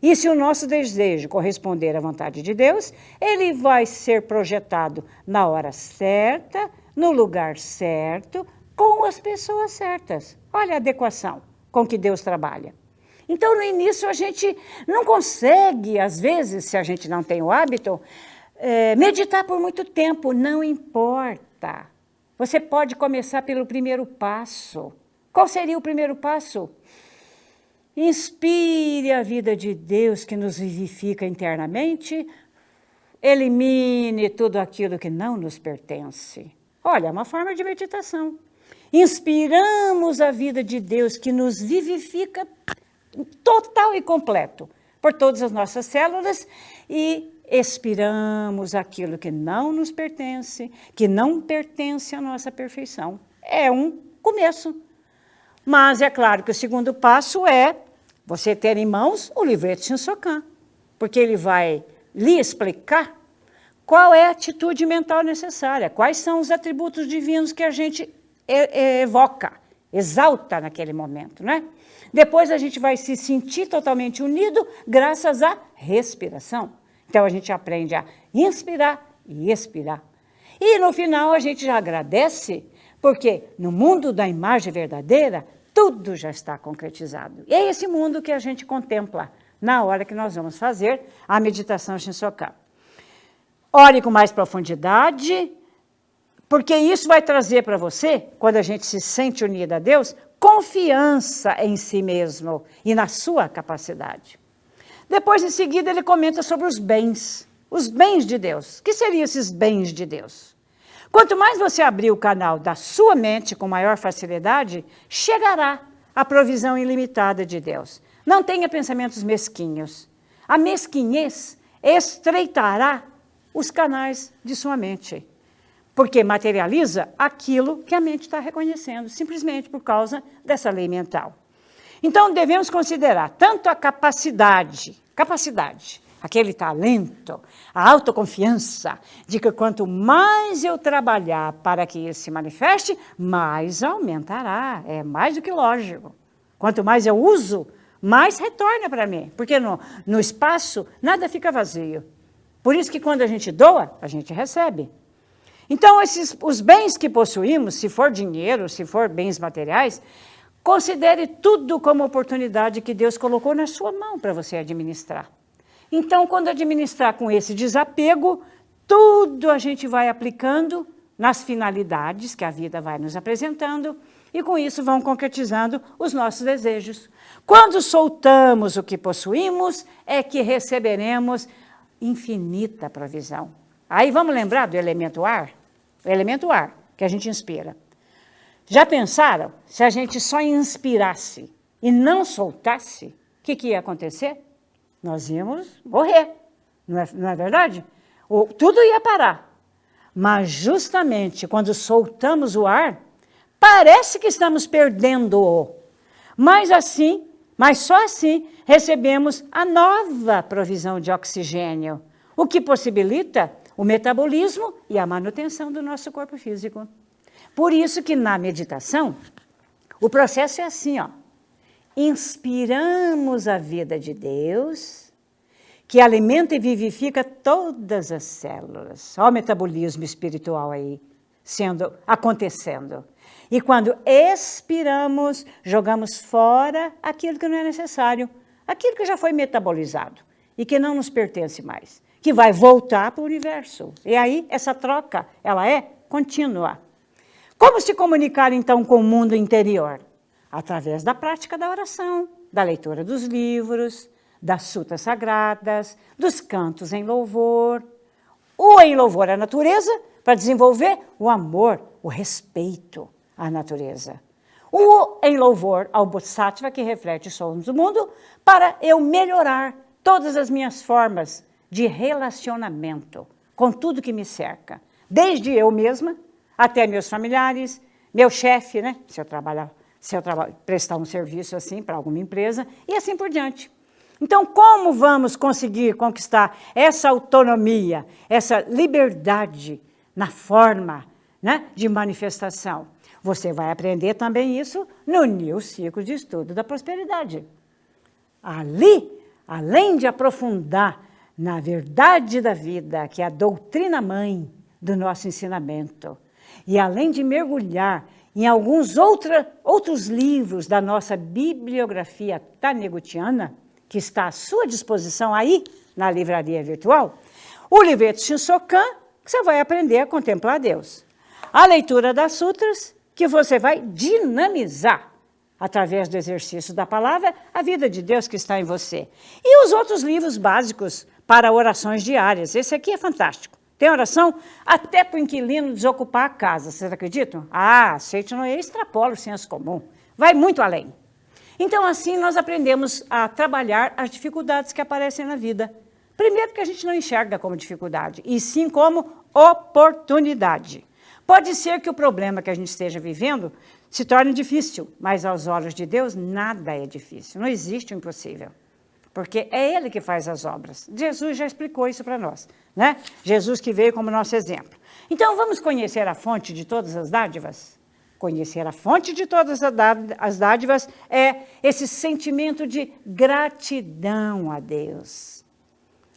E se o nosso desejo corresponder à vontade de Deus, ele vai ser projetado na hora certa, no lugar certo, com as pessoas certas. Olha a adequação com que Deus trabalha. Então, no início, a gente não consegue, às vezes, se a gente não tem o hábito, meditar por muito tempo, não importa. Você pode começar pelo primeiro passo. Qual seria o primeiro passo? Inspire a vida de Deus que nos vivifica internamente, elimine tudo aquilo que não nos pertence. Olha, é uma forma de meditação. Inspiramos a vida de Deus que nos vivifica total e completo por todas as nossas células e expiramos aquilo que não nos pertence, que não pertence à nossa perfeição. É um começo. Mas é claro que o segundo passo é você ter em mãos o livreto Shinsokan, porque ele vai lhe explicar qual é a atitude mental necessária, quais são os atributos divinos que a gente evoca, exalta naquele momento, né? Depois a gente vai se sentir totalmente unido graças à respiração. Então a gente aprende a inspirar e expirar. E no final a gente já agradece, porque no mundo da imagem verdadeira, tudo já está concretizado. E é esse mundo que a gente contempla na hora que nós vamos fazer a meditação Shinsokan. Ore com mais profundidade, porque isso vai trazer para você, quando a gente se sente unido a Deus, confiança em si mesmo e na sua capacidade. Depois, em seguida, ele comenta sobre os bens de Deus. O que seriam esses bens de Deus? Quanto mais você abrir o canal da sua mente com maior facilidade, chegará a provisão ilimitada de Deus. Não tenha pensamentos mesquinhos. A mesquinhez estreitará os canais de sua mente, porque materializa aquilo que a mente está reconhecendo, simplesmente por causa dessa lei mental. Então, devemos considerar tanto a capacidade, aquele talento, a autoconfiança, de que quanto mais eu trabalhar para que isso se manifeste, mais aumentará, é mais do que lógico. Quanto mais eu uso, mais retorna para mim, porque no espaço nada fica vazio. Por isso que quando a gente doa, a gente recebe. Então, os bens que possuímos, se for dinheiro, se for bens materiais, considere tudo como oportunidade que Deus colocou na sua mão para você administrar. Então, quando administrar com esse desapego, tudo a gente vai aplicando nas finalidades que a vida vai nos apresentando, e com isso vão concretizando os nossos desejos. Quando soltamos o que possuímos, é que receberemos infinita provisão. Aí vamos lembrar do elemento ar? O elemento ar, que a gente inspira. Já pensaram, se a gente só inspirasse e não soltasse, o que ia acontecer? Nós íamos morrer, não é verdade? Tudo ia parar. Mas justamente quando soltamos o ar, parece que estamos perdendo-o. Mas só assim recebemos a nova provisão de oxigênio, o que possibilita o metabolismo e a manutenção do nosso corpo físico. Por isso que na meditação, o processo é assim, ó. Inspiramos a vida de Deus, que alimenta e vivifica todas as células. Olha o metabolismo espiritual aí acontecendo. E quando expiramos, jogamos fora aquilo que não é necessário, aquilo que já foi metabolizado e que não nos pertence mais, que vai voltar para o universo. E aí, essa troca, ela é contínua. Como se comunicar, então, com o mundo interior? Através da prática da oração, da leitura dos livros, das sutras sagradas, dos cantos em louvor. O em louvor à natureza, para desenvolver o amor, o respeito à natureza. O em louvor ao Bodhisattva, que reflete os sons do mundo, para eu melhorar todas as minhas formas de relacionamento com tudo que me cerca. Desde eu mesma, até meus familiares, meu chefe, né? Se eu prestar um serviço assim para alguma empresa, e assim por diante. Então, como vamos conseguir conquistar essa autonomia, essa liberdade na forma, né, de manifestação? Você vai aprender também isso no New Ciclo de Estudo da Prosperidade. Ali, além de aprofundar na verdade da vida, que é a doutrina mãe do nosso ensinamento, e além de mergulhar em alguns outros livros da nossa bibliografia tanegutiana, que está à sua disposição aí na livraria virtual, o livreto Shinsokan, que você vai aprender a contemplar Deus. A leitura das sutras, que você vai dinamizar através do exercício da palavra, a vida de Deus que está em você. E os outros livros básicos para orações diárias. Esse aqui é fantástico. Tem oração até para o inquilino desocupar a casa. Vocês acreditam? Aceite não extrapola o senso comum. Vai muito além. Então, assim, nós aprendemos a trabalhar as dificuldades que aparecem na vida. Primeiro, que a gente não enxerga como dificuldade, e sim como oportunidade. Pode ser que o problema que a gente esteja vivendo se torne difícil, mas aos olhos de Deus nada é difícil, não existe o impossível. porque é Ele que faz as obras. Jesus já explicou isso para nós, né? Jesus que veio como nosso exemplo. Então, vamos conhecer a fonte de todas as dádivas? Conhecer a fonte de todas as dádivas é esse sentimento de gratidão a Deus.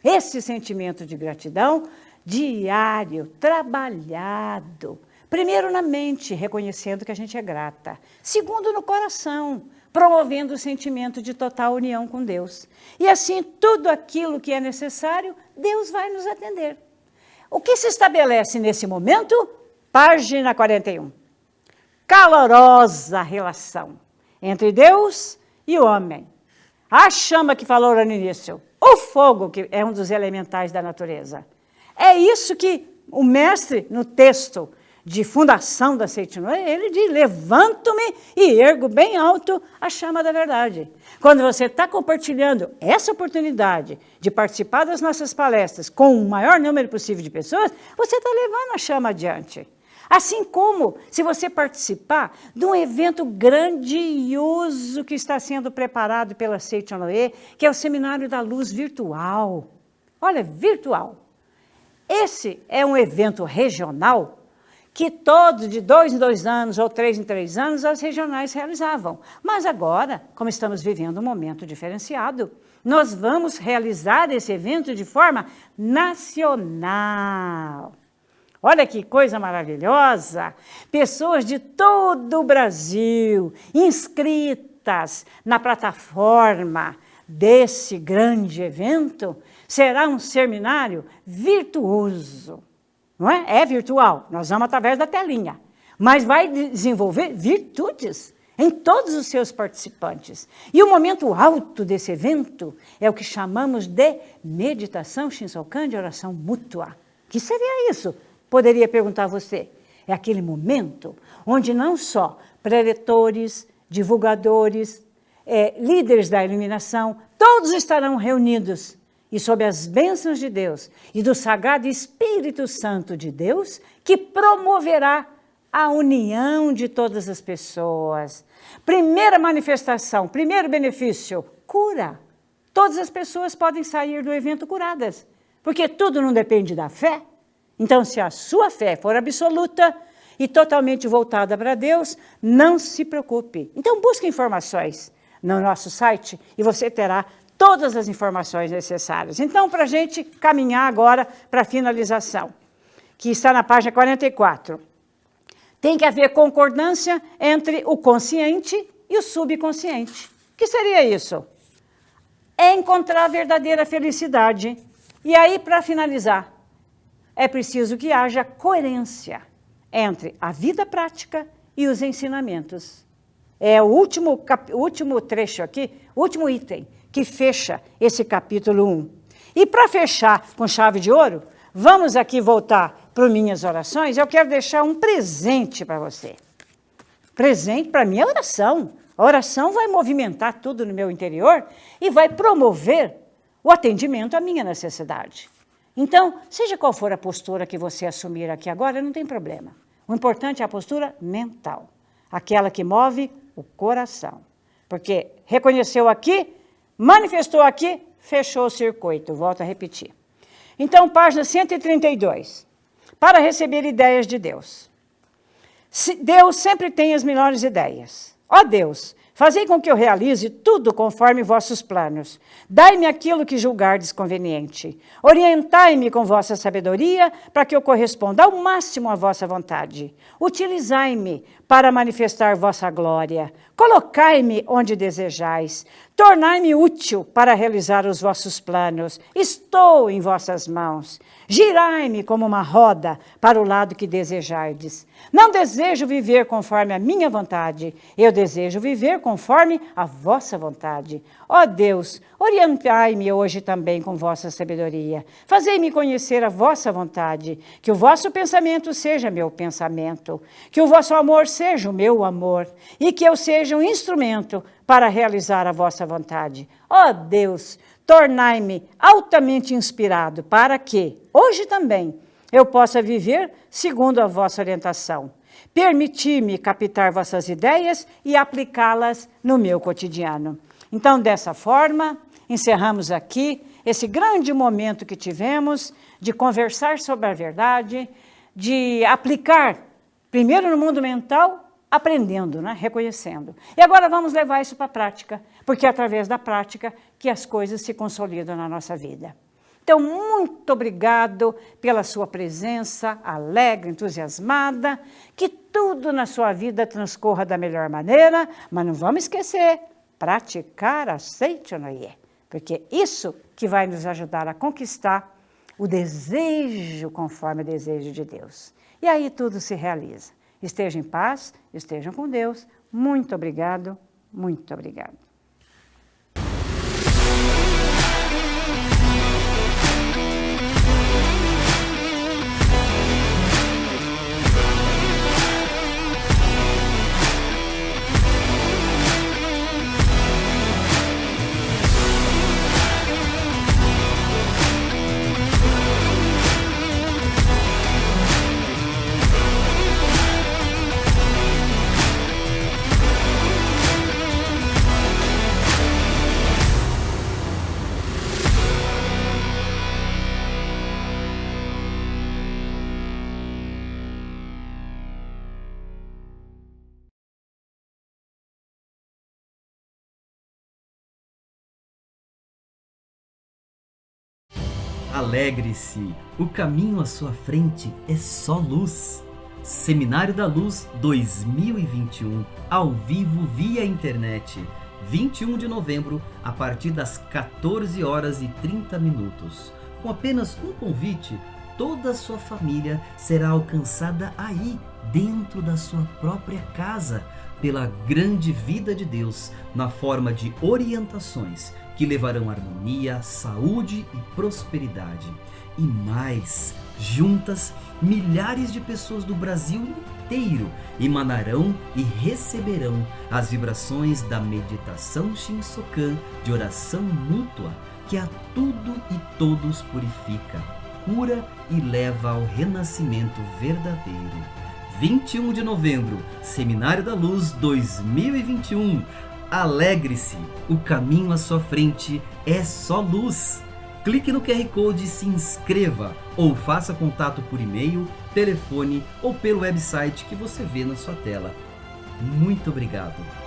Esse sentimento de gratidão diário, trabalhado. Primeiro na mente, reconhecendo que a gente é grata. Segundo no coração, promovendo o sentimento de total união com Deus. E assim, tudo aquilo que é necessário, Deus vai nos atender. O que se estabelece nesse momento? Página 41. Calorosa relação entre Deus e o homem. A chama que falou no início, o fogo, que é um dos elementais da natureza. É isso que o mestre, no texto de fundação da Seita Noé, ele diz, levanto-me e ergo bem alto a chama da verdade. Quando você está compartilhando essa oportunidade de participar das nossas palestras com o maior número possível de pessoas, você está levando a chama adiante. Assim como se você participar de um evento grandioso que está sendo preparado pela Seita Noé, que é o Seminário da Luz virtual. Olha, virtual. Esse é um evento regional que todos, de 2 em 2 anos ou 3 em 3 anos, as regionais realizavam. Mas agora, como estamos vivendo um momento diferenciado, nós vamos realizar esse evento de forma nacional. Olha que coisa maravilhosa! Pessoas de todo o Brasil inscritas na plataforma desse grande evento. Será um seminário virtuoso. Não é? É virtual, nós vamos através da telinha, mas vai desenvolver virtudes em todos os seus participantes. E o momento alto desse evento é o que chamamos de meditação Shinsokan, de oração mútua. O que seria isso? Poderia perguntar a você. É aquele momento onde não só preletores, divulgadores, líderes da iluminação, todos estarão reunidos. E sob as bênçãos de Deus e do Sagrado Espírito Santo de Deus, que promoverá a união de todas as pessoas. Primeira manifestação, primeiro benefício, cura. Todas as pessoas podem sair do evento curadas, porque tudo não depende da fé. Então, se a sua fé for absoluta e totalmente voltada para Deus, não se preocupe. Então, busque informações no nosso site e você terá todas as informações necessárias. Então, para a gente caminhar agora para a finalização, que está na página 44. Tem que haver concordância entre o consciente e o subconsciente. O que seria isso? É encontrar a verdadeira felicidade. E aí, para finalizar, é preciso que haja coerência entre a vida prática e os ensinamentos. É o último trecho aqui, o último item, que fecha esse capítulo 1. E para fechar com chave de ouro, vamos aqui voltar para minhas orações. Eu quero deixar um presente para você. Presente para minha oração. A oração vai movimentar tudo no meu interior e vai promover o atendimento à minha necessidade. Então, seja qual for a postura que você assumir aqui agora, não tem problema. O importante é a postura mental, aquela que move o coração. Porque reconheceu aqui, manifestou aqui, fechou o circuito. Volto a repetir. Então, página 132. Para receber ideias de Deus. Deus sempre tem as melhores ideias. Ó Deus, fazei com que eu realize tudo conforme vossos planos. Dai-me aquilo que julgardes conveniente. Orientai-me com vossa sabedoria, para que eu corresponda ao máximo à vossa vontade. Utilizai-me para manifestar vossa glória. Colocai-me onde desejais. Tornai-me útil para realizar os vossos planos. Estou em vossas mãos. Girai-me como uma roda para o lado que desejardes. Não desejo viver conforme a minha vontade. Eu desejo viver conforme a vossa vontade. Ó Deus, orientai-me hoje também com vossa sabedoria. Fazei-me conhecer a vossa vontade. Que o vosso pensamento seja meu pensamento. Que o vosso amor seja o meu amor. E que eu seja um instrumento para realizar a vossa vontade. Ó Deus, tornai-me altamente inspirado para que, hoje também, eu possa viver segundo a vossa orientação. Permiti-me captar vossas ideias e aplicá-las no meu cotidiano. Então, dessa forma, encerramos aqui esse grande momento que tivemos de conversar sobre a verdade, de aplicar, primeiro no mundo mental, aprendendo, né? Reconhecendo. E agora vamos levar isso para a prática, porque é através da prática que as coisas se consolidam na nossa vida. Então, muito obrigado pela sua presença alegre, entusiasmada, que tudo na sua vida transcorra da melhor maneira, mas não vamos esquecer, praticar, aceite ou não é, porque isso que vai nos ajudar a conquistar o desejo conforme o desejo de Deus. E aí tudo se realiza. Estejam em paz, estejam com Deus. Muito obrigado, muito obrigado. Alegre-se, o caminho à sua frente é só luz. Seminário da Luz 2021, ao vivo via internet, 21 de novembro, a partir das 14h30. Com apenas um convite, toda a sua família será alcançada aí, dentro da sua própria casa, pela grande vida de Deus, na forma de orientações que levarão harmonia, saúde e prosperidade. E mais, juntas, milhares de pessoas do Brasil inteiro emanarão e receberão as vibrações da meditação Shinsokan de oração mútua, que a tudo e todos purifica, cura e leva ao renascimento verdadeiro. 21 de novembro, Seminário da Luz 2021. Alegre-se, o caminho à sua frente é só luz. Clique no QR Code e se inscreva, ou faça contato por e-mail, telefone ou pelo website que você vê na sua tela. Muito obrigado.